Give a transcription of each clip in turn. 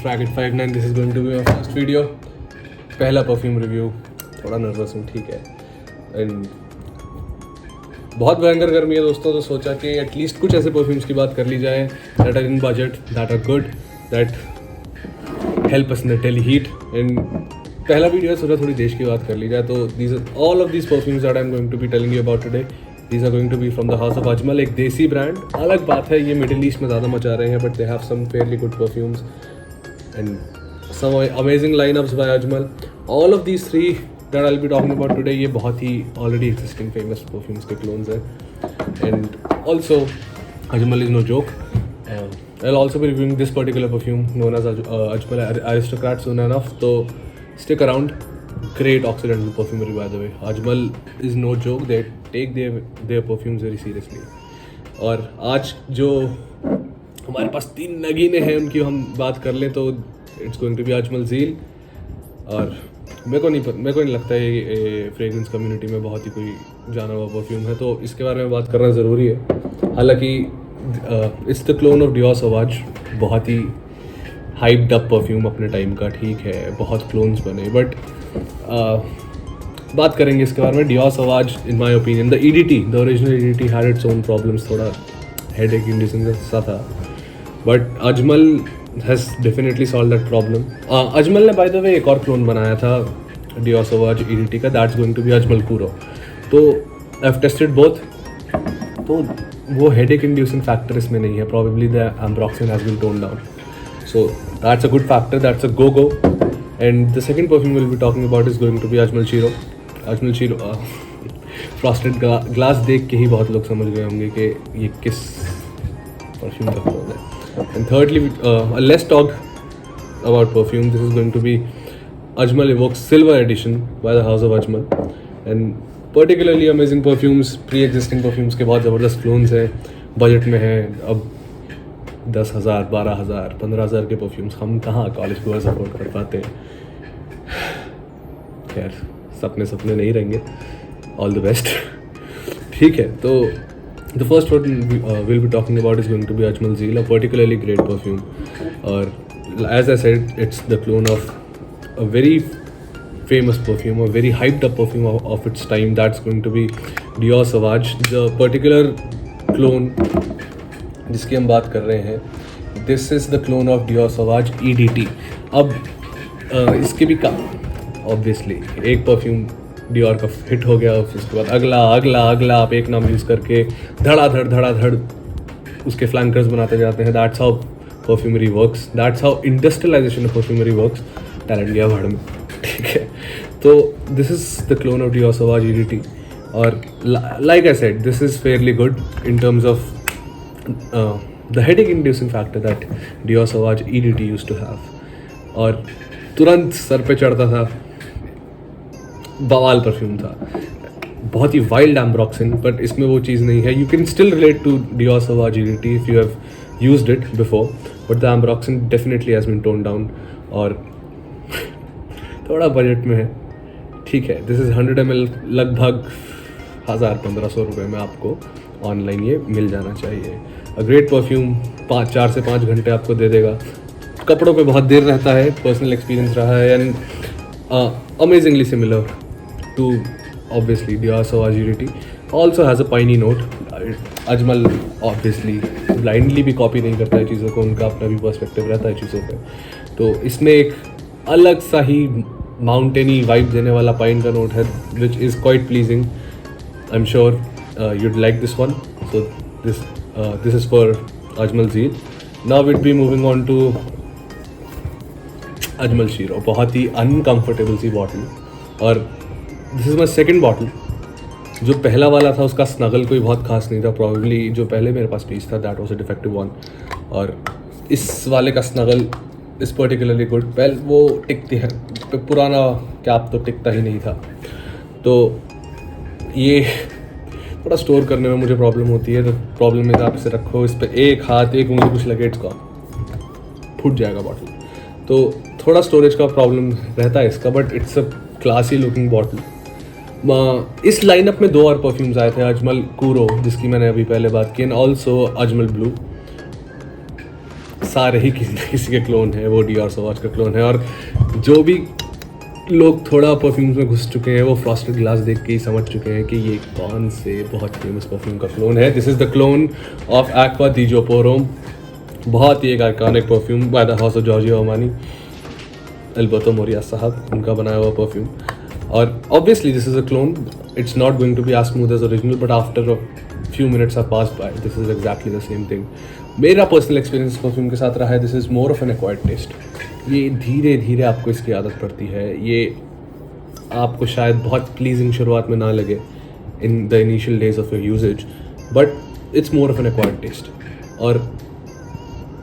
Fragit59, this is going to be my first video. पहला perfume review, थोड़ा nervous हूँ, ठीक है। एंड बहुत भयंकर गर्मी है दोस्तों, तो सोचा कि एटलीस्ट कुछ ऐसे परफ्यूम्स की बात कर ली जाए that are in budget, that are good, that help us in the daily heat. And पहला वीडियो है, सोचा थोड़ी देश की बात कर ली जाए। तो these all of these perfumes that I am going to be telling you about today, these are going to be from the house of Ajmal, एक देसी ब्रांड। अलग बात है, ये मिडिल ईस्ट में ज़्यादा मचा रहे हैं, but they have some fairly good perfumes and some amazing lineups by Ajmal. All of these three that I'll be talking about today, ये बहुत ही already existing famous perfumes के clones हैं. And also Ajmal is no joke. I'll also be reviewing this particular perfume known as Ajmal Aristocrat soon enough. So stick around. Great Occidental perfumery by the way. Ajmal is no joke. They take their perfumes very seriously. और आज जो हमारे पास 3 नगीने हैं उनकी हम बात कर लें तो it's going to be Ajmal Zeal. और मेरे को नहीं लगता है ये फ्रेगरेंस कम्युनिटी में बहुत ही कोई जाना हुआ परफ्यूम है, तो इसके बारे में बात करना ज़रूरी है। हालांकि it's the clone of Dior Sauvage, बहुत ही हाइप्ड अप परफ्यूम अपने टाइम का, ठीक है, बहुत क्लोन्स बने, बट बात करेंगे इसके बारे में। Dior Sauvage in my opinion, the EDT, the original EDT had its own problems, थोड़ा हेडेक इंड्यूसिंग सा था, but Ajmal has definitely solve that problem. Ajmal ने बाय द वे एक और क्लोन बनाया था डियोर सवाज EDT का, that's going to be Ajmal पूरो। तो आई हैव टेस्टेड बोथ, तो वो हेडेक इंड्यूसिंग फैक्टर इसमें नहीं है, probably the ambroxan has been tone down, so that's a good factor, that's a go. And the second perfume will be talking about is going to be Ajmal Shero. Ajmal Shero frosted glass देख के ही बहुत लोग समझ गए होंगे कि ये किस परफ्यूम का क्लोन है। And thirdly, less talked about perfume. This is going to be Ajmal Evoque Silver Edition by the House of Ajmal, and particularly amazing perfumes, pre-existing perfumes के बहुत ज़बरदस्त clones हैं, बजट में हैं। अब 10,000, 12,000, 15,000 के परफ्यूम्स हम कहाँ कॉलेज गोअर्स अफोर्ड कर पाते हैं। खैर, सपने नहीं रहेंगे। All the best. ठीक है, तो the first one we'll be talking about is going to be Ajmal Zeel, a particularly great perfume. Or as I said, it's the clone of a very famous perfume, a very hyped up perfume of its time. That's going to be Dior Sauvage. The particular clone जिसकी हम बात कर रहे हैं, this is the clone of Dior Sauvage EDT. अब इसके भी obviously एक परफ्यूम डियोर का हिट हो गया, उसके बाद अगला आप एक नाम यूज़ करके धड़ाधड़ उसके फ्लैंकर्स बनाते जाते हैं। That's how perfumery works, that's how industrialisation of perfumery works. Talent गया भाड़ में, ठीक है। तो this is the clone of Dior Sauvage EDT, और like I said, this is fairly good in terms of the headache inducing factor that Dior Sauvage EDT used to have. और तुरंत sir पे चढ़ता था, बवाल परफ्यूम था, बहुत ही wild एम्ब्रोक्सिन, but इसमें वो चीज़ नहीं है। You can still relate to Dior Sauvage EDT if you have used it before, but the ambroxan definitely has been tone down और थोड़ा बजट में है, ठीक है। दिस इज़ 100 ml, लगभग 1,000-1,500 रुपये में आपको ऑनलाइन ये मिल जाना चाहिए। अ ग्रेट परफ्यूम 4 से 5 घंटे आपको दे देगा, कपड़ों पे बहुत देर रहता है, पर्सनल एक्सपीरियंस रहा है, and amazingly similar to obviously Dior Sauvage EDT. Also has a piney note. Ajmal obviously blindly भी कॉपी नहीं करता है चीज़ों को, उनका अपना भी पर्सपेक्टिव रहता है चीज़ों पे। तो इसमें एक अलग सा ही माउंटेनी वाइब देने वाला पाइन का नोट है, which is quite pleasing. I'm sure you'd like this one. So this is for Ajmal Zeel. Now we'd be moving on to Ajmal shero, बहुत ही अनकम्फर्टेबल सी बॉटल। और this is my second bottle. जो पहला वाला था उसका snuggle कोई बहुत खास नहीं था, प्रॉबेबली जो पहले मेरे पास पीस था that was a defective one, और इस वाले का snuggle is particularly good. Well वो टिकती है, पुराना कैप तो टिकता ही नहीं था, तो ये थोड़ा स्टोर करने में मुझे प्रॉब्लम होती है। तो प्रॉब्लम है, आप इसे रखो, इस पर एक हाथ एक उंगली कुछ लगे इसका फूट जाएगा बॉटल, तो थोड़ा स्टोरेज का प्रॉब्लम रहता है इसका, but it's a classy looking bottle. इस लाइनअप में 2 और परफ्यूम्स आए थे, अजमल कूरो जिसकी मैंने अभी पहले बात की, एंड ऑल्सो अजमल ब्लू। सारे ही किसी न किसी के क्लोन है, वो डियोर सवाच का क्लोन है। और जो भी लोग थोड़ा परफ्यूम्स में घुस चुके हैं वो फ्रॉस्टेड ग्लास देख के ही समझ चुके हैं कि ये कौन से बहुत फेमस परफ्यूम का क्लोन है। This is the clone of Acqua Di जोपोरो। बहुत ही एक iconic perfume by the house of Giorgio Armani, Alberto Morillas साहब, उनका बनाया हुआ परफ्यूम। और obviously this is a clone, it's not going to be as smooth as original, but after a few minutes are pass by this is exactly the same thing. मेरा personal experience perfume के साथ रहा है, this is more of an acquired test. ये धीरे धीरे आपको इसकी आदत पड़ती है। ये आपको शायद बहुत प्लीजिंग शुरुआत में ना लगे in the initial days of your usage, but it's more of an acquired taste. और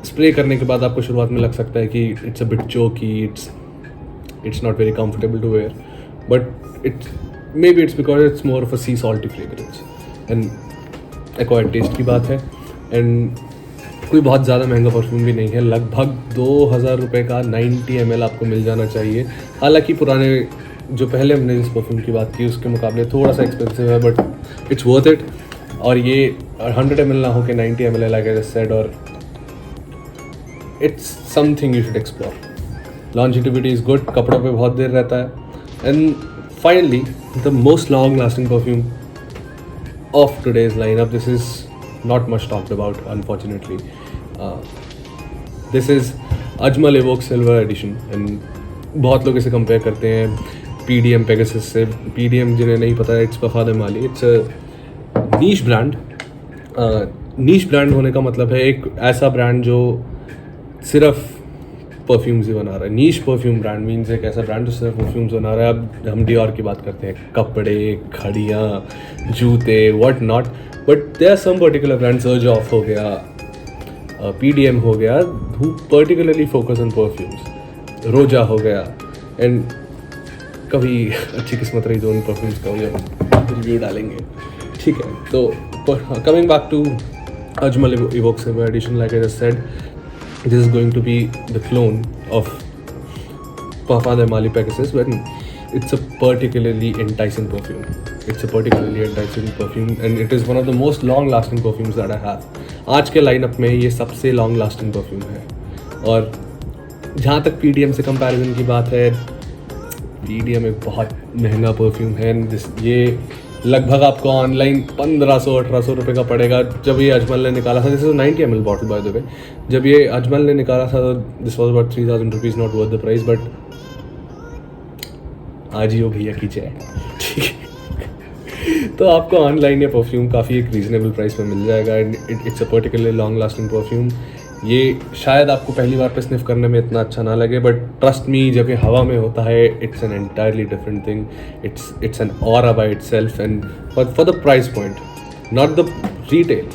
स्प्रे करने के बाद आपको शुरुआत में लग सकता है कि it's a bit choky, it's not very comfortable to wear, but it's because it's more of a sea salty fragrance and acquired taste की बात है। एंड कोई बहुत ज़्यादा महंगा परफ्यूम भी नहीं है, लगभग 2000 रुपये का 90 ml आपको मिल जाना चाहिए। हालांकि पुराने जो पहले हमने जिस परफ्यूम की बात की उसके मुकाबले थोड़ा सा एक्सपेंसिव है, बट इट्स वर्थ इट। और ये 100 ml ना हो के 90 ml like I just said, और it's something you should explore. Longevity is good, कपड़ों पे बहुत देर रहता है। And finally the most long lasting perfume of today's lineup, this is not much talked about unfortunately. This is Ajmal Evoque Silver Edition and बहुत लोग इसे compare करते हैं PDM Pegasus से। PDM जिन्हें नहीं पता है, इट्स वफाद माली, it's a niche brand. Niche brand होने का मतलब है एक ऐसा ब्रांड जो सिर्फ परफ्यूम्स ही बना रहा है। नीश परफ्यूम ब्रांड मीन्स एक ऐसा ब्रांड जो सिर्फ परफ्यूम्स बना रहा है। अब हम डियोर की बात करते हैं, कपड़े, घड़ियाँ, जूते, what not, but there are some particular brand, सर्ज ऑफ हो गया, PDM हो गया, who particularly focus on perfumes, Roja हो गया। एंड कभी अच्छी किस्मत रही तो उन परफ्यूम्स का रिव्यू डालेंगे, ठीक है। तो coming back to Ajmal Evoque Silver Edition, like I just said, this is going to be the clone of Wafad Mali Pegasus, but it's a particularly enticing perfume. It's a particularly enticing perfume and it is one of the most long lasting perfumes that I have. आज के lineup में ये सबसे long lasting perfume है। और जहाँ तक PDM से कंपैरिजन की बात है, PDM एक बहुत महंगा परफ्यूम है। ये लगभग आपको ऑनलाइन 1500-1800 रुपये का पड़ेगा। जब ये अजमल ने निकाला था, this is 90 ml bottle by the वे, जब ये अजमल ने निकाला था तो this was about 3000 rupees, not worth the price, but आज ही हो भैया की जय, ठीक है। तो आपको ऑनलाइन ये परफ्यूम काफ़ी एक रीजनेबल प्राइस में मिल जाएगा। And it's a particularly long lasting perfume. ये शायद आपको पहली बार पे स्निफ करने में इतना अच्छा ना लगे, बट ट्रस्ट मी, जब ये हवा में होता है, it's an entirely different thing. It's an aura by itself and for the price point, not the retail,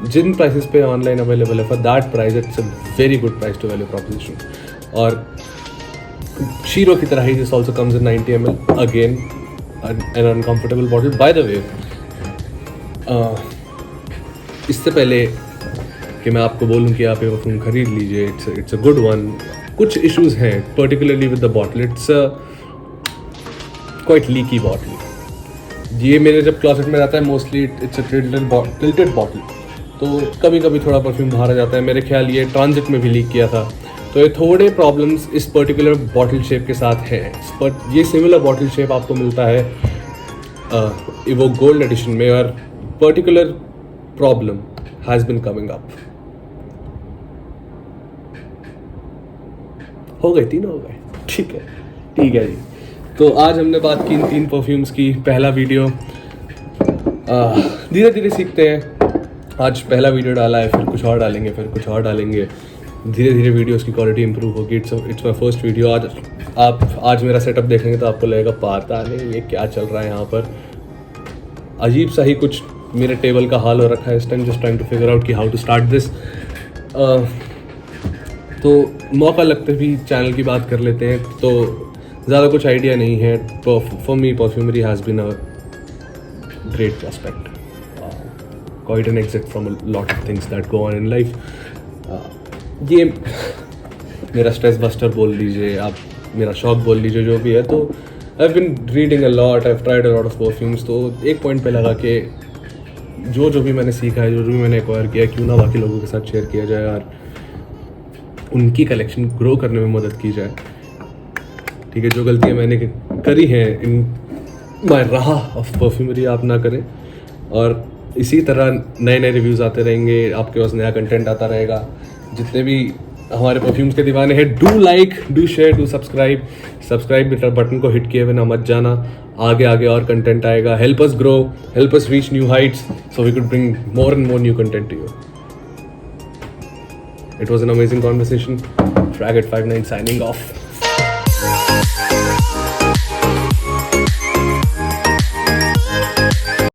जिन प्राइसेस पे ऑनलाइन अवेलेबल है, for that price it's a very good price to value proposition. और शीरो की तरह ही this also comes in 90 ml, again an uncomfortable bottle. By the way, इससे पहले कि मैं आपको बोलूं कि आप ये परफ्यूम खरीद लीजिए, इट्स अ गुड वन, कुछ इश्यूज हैं particularly with the bottle. It's quite leaky bottle. ये मेरे जब क्लॉसेट में रहता है, mostly it's a tilted bottle, तो कभी कभी थोड़ा परफ्यूम बाहर आ जाता है। मेरे ख्याल ये ट्रांजिट में भी लीक किया था, तो ये थोड़े प्रॉब्लम्स इस पर्टिकुलर बॉटल शेप के साथ हैं। बट ये सिमिलर बॉटल शेप आपको मिलता है इवोक गोल्ड एडिशन में, और particular problem has been coming up. हो गए, 3 हो गए, ठीक है जी। तो आज हमने बात की इन 3 परफ्यूम्स की, पहला वीडियो। धीरे धीरे सीखते हैं। आज पहला वीडियो डाला है, फिर कुछ और डालेंगे, फिर कुछ और डालेंगे, धीरे धीरे वीडियोस की क्वालिटी इंप्रूव होगी। It's my first video. आज मेरा सेटअप देखेंगे तो आपको लगेगा पता नहीं ये क्या चल रहा है यहाँ पर, अजीब सा ही कुछ मेरे टेबल का हाल हो रखा है इस time, just trying to figure out कि हाउ टू स्टार्ट दिस। तो मौका लगते भी चैनल की बात कर लेते हैं। तो ज़्यादा कुछ आइडिया नहीं है। For me perfumery has been a great prospect, quite an exit from a lot of things that go on in life. ये मेरा स्ट्रेस बस्टर बोल लीजिए, आप मेरा शौक बोल लीजिए, जो भी है। तो I've been reading a lot, I've tried a lot of perfumes. तो एक पॉइंट पे लगा कि जो भी मैंने सीखा है, जो भी मैंने एक्वायर किया, क्यों ना बाकी लोगों के साथ शेयर किया जाए और उनकी कलेक्शन ग्रो करने में मदद की जाए. ठीक है, जो गलतियाँ मैंने करी हैं इन माय राह ऑफ परफ्यूमरी आप ना करें. और इसी तरह नए नए रिव्यूज़ आते रहेंगे, आपके पास नया कंटेंट आता रहेगा. जितने भी हमारे परफ्यूम्स के दीवाने हैं, do like, do share, do subscribe button को हिट किए बिना मत जाना. आगे आगे और कंटेंट आएगा. Help us grow, help us reach new heights so we could bring more and more new content to you. It was an amazing conversation. Frag@59 signing off.